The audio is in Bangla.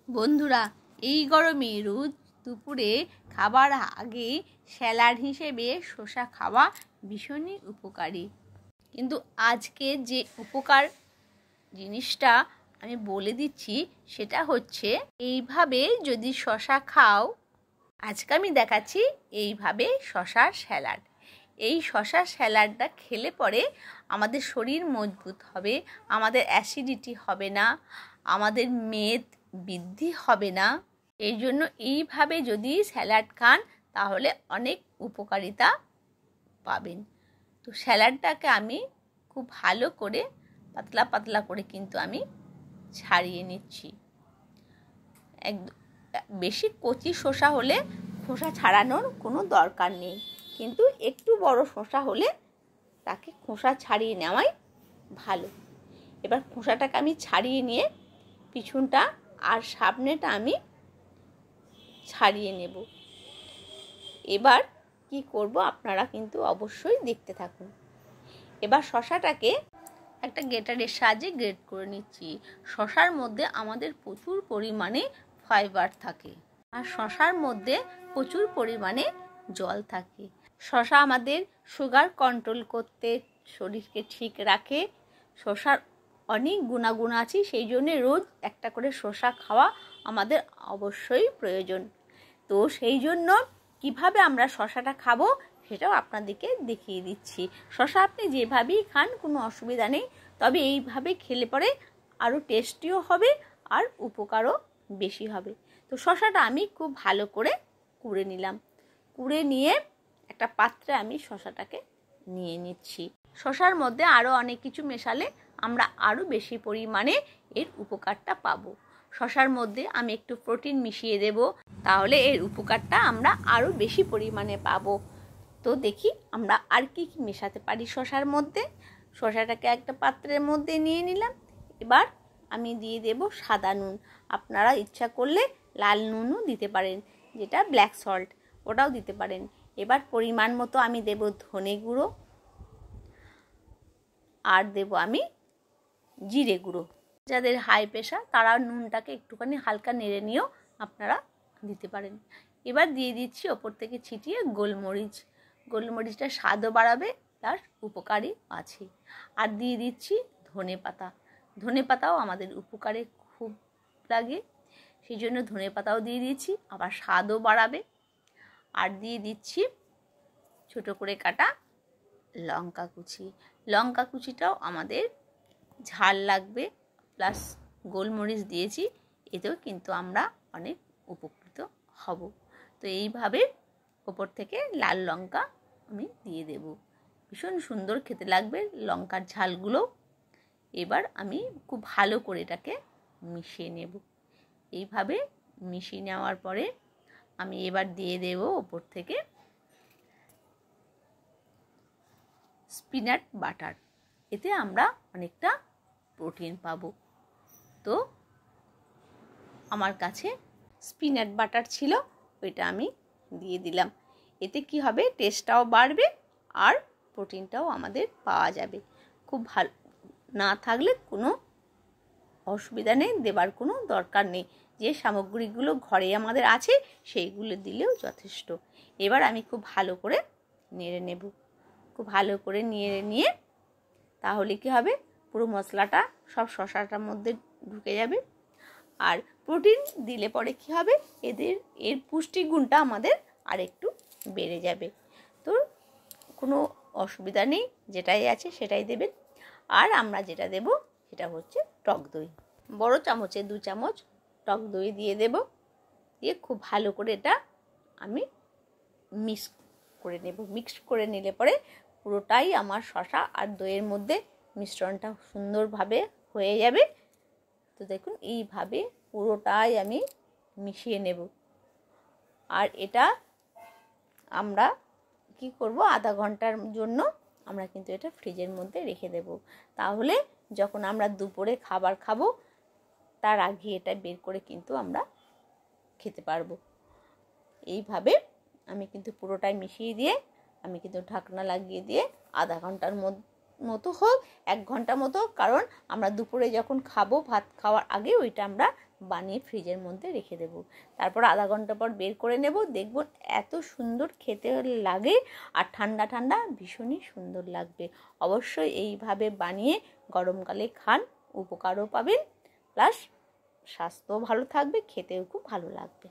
বন্ধুরা, এই গরমে রোজ দুপুরে খাবার আগে স্যালাড হিসেবে শসা খাওয়া ভীষণই উপকারী। কিন্তু আজকে যে উপকার জিনিসটা আমি বলে দিচ্ছি সেটা হচ্ছে এইভাবে যদি শসা খাও। আজকে আমি দেখাচ্ছি এইভাবে শসার স্যালাড। এই শসার স্যালাডটা খেলে পরে আমাদের শরীর মজবুত হবে, আমাদের অ্যাসিডিটি হবে না, আমাদের মেদ বৃদ্ধি হবে না। এই জন্য এইভাবে যদি স্যালাড খান তাহলে অনেক উপকারিতা পাবেন। তো স্যালাডটাকে আমি খুব ভালো করে পাতলা পাতলা করে কিন্তু আমি ছাড়িয়ে নিচ্ছি। বেশি কচি শসা হলে খোসা ছাড়ানোর কোনো দরকার নেই, কিন্তু একটু বড় শসা হলে তাকে খোসা ছাড়িয়ে নেওয়াই ভালো। এবার খোসাটাকে আমি ছাড়িয়ে নিয়ে পিছনটা আর সামনেটা আমি ছাড়িয়ে নেব। এবার কি করব আপনারা কিন্তু অবশ্যই দেখতে থাকুন। এবার শসাটাকে একটা গ্রেটারের সাহায্যে গ্রেট করে নিচ্ছি। শসার মধ্যে আমাদের প্রচুর পরিমাণে ফাইবার থাকে, আর শসার মধ্যে প্রচুর পরিমাণে জল থাকে। শসা আমাদের সুগার কন্ট্রোল করতে, শরীরকে ঠিক রাখে। শসার অনেক গুণাগুণ আছে, সেই জন্যে রোজ একটা করে শসা খাওয়া আমাদের অবশ্যই প্রয়োজন। তো সেই জন্য কিভাবে আমরা শসাটা খাবো সেটাও আপনাদেরকে দেখিয়ে দিচ্ছি। শসা আপনি যেভাবেই খান কোনো অসুবিধা নেই, তবে এইভাবে খেলে পরে আরও টেস্টিও হবে আর উপকারও বেশি হবে। তো শসাটা আমি খুব ভালো করে কুড়ে নিলাম। কুড়ে নিয়ে একটা পাত্রে আমি শসাটাকে নিয়ে নিচ্ছি। শসার মধ্যে আরও অনেক কিছু মেশালে আমরা আরও বেশি পরিমাণে এর উপকারটা পাবো। শসার মধ্যে আমি একটু প্রোটিন মিশিয়ে দেব, তাহলে এর উপকারটা আমরা আরও বেশি পরিমাণে পাবো। তো দেখি আমরা আর কি কি মেশাতে পারি শসার মধ্যে। শসাটাকে একটা পাত্রের মধ্যে নিয়ে নিলাম। এবার আমি দিয়ে দেব সাদা নুন। আপনারা ইচ্ছা করলে লাল নুনও দিতে পারেন, যেটা ব্ল্যাক সল্ট, ওটাও দিতে পারেন। এবার পরিমাণ মতো আমি দেব ধনে গুঁড়ো, আর দেব আমি জিরে গুঁড়ো। যাদের হাই প্রেশার তারা নুনটাকে একটুখানি হালকা নেড়ে নিয়েও আপনারা দিতে পারেন। এবার দিয়ে দিচ্ছি ওপর থেকে ছিটিয়ে গোলমরিচ। গোলমরিচটা স্বাদও বাড়াবে, তার উপকারী আছে। আর দিয়ে দিচ্ছি ধনে পাতা। ধনে পাতাও আমাদের উপকারে খুব লাগে, সেই জন্য ধনে পাতাও দিয়ে দিচ্ছি, আবার স্বাদও বাড়াবে। আর দিয়ে দিচ্ছি ছোটো করে কাটা লঙ্কা কুচি। লঙ্কা কুচিটাও আমাদের ঝাল লাগবে, প্লাস গোলমরিচ দিয়েছি, এতেও কিন্তু আমরা অনেক উপকৃত হব। তো এইভাবে ওপর থেকে লাল লঙ্কা আমি দিয়ে দেব, ভীষণ সুন্দর খেতে লাগবে লঙ্কার ঝালগুলো। এবার আমি খুব ভালো করে এটাকে মিশিয়ে নেব। এইভাবে মিশিয়ে নেওয়ার পরে আমি এবার দিয়ে দেব ওপর থেকে পিনাট বাটার। এতে আমরা অনেকটা প্রোটিন পাবো। তো আমার কাছে পিনাট বাটার ছিল, ওইটা আমি দিয়ে দিলাম। এতে কি হবে, টেস্টটাও বাড়বে আর প্রোটিনটাও আমাদের পাওয়া যাবে। খুব ভালো না থাকলে কোনো অসুবিধা নেই, দেবার কোনো দরকার নেই। যে সামগ্রীগুলো ঘরে আমাদের আছে সেইগুলো দিলেও যথেষ্ট। এবার আমি খুব ভালো করে নেড়ে নেব। খুব ভালো করে নেড়ে নিয়ে তাহলে কি হবে, পুরো মশলাটা সব শসাটার মধ্যে ঢুকে যাবে। আর প্রোটিন দিলে পরে কি হবে, এর পুষ্টিগুণটা আমাদের আর একটু বেড়ে যাবে। তো কোনো অসুবিধা নেই, যেটাই আছে সেটাই দেবেন। আর আমরা যেটা দেব সেটা হচ্ছে টক দই। বড় চামচে 2 চামচ টক দই দিয়ে দেব। দিয়ে খুব ভালো করে এটা আমি মিক্স করে নিলে পরে পুরোটাই আমার শসা আর দইয়ের মধ্যে মিশ্রণটা সুন্দরভাবে হয়ে যাবে। তো দেখুন এইভাবে পুরোটাই আমি মিশিয়ে নেব। আর এটা আমরা কি করব, আধা ঘন্টার জন্য আমরা কিন্তু এটা ফ্রিজের মধ্যে রেখে দেব। তাহলে যখন আমরা দুপুরে খাবার খাবো তার আগে এটা বের করে কিন্তু আমরা খেতে পারবো। এইভাবে আমি কিন্তু পুরোটাই মিশিয়ে দিয়ে আমি কিন্তু ঢাকনা লাগিয়ে দিয়ে আধা ঘন্টার মতো হোক, 1 ঘন্টা মতো, কারণ আমরা দুপুরে যখন খাবো ভাত খাওয়ার আগে ওইটা আমরা বানিয়ে ফ্রিজের মধ্যে রেখে দেব। তারপর আধা ঘন্টা পর বের করে নেব, দেখব এত সুন্দর খেতে লাগে আর ঠান্ডা ঠান্ডা ভীষণই সুন্দর লাগবে। অবশ্যই এইভাবে বানিয়ে গরমকালে খান, উপকারও পাবেন, প্লাস স্বাস্থ্যও ভালো থাকবে, খেতেও খুব ভালো লাগবে।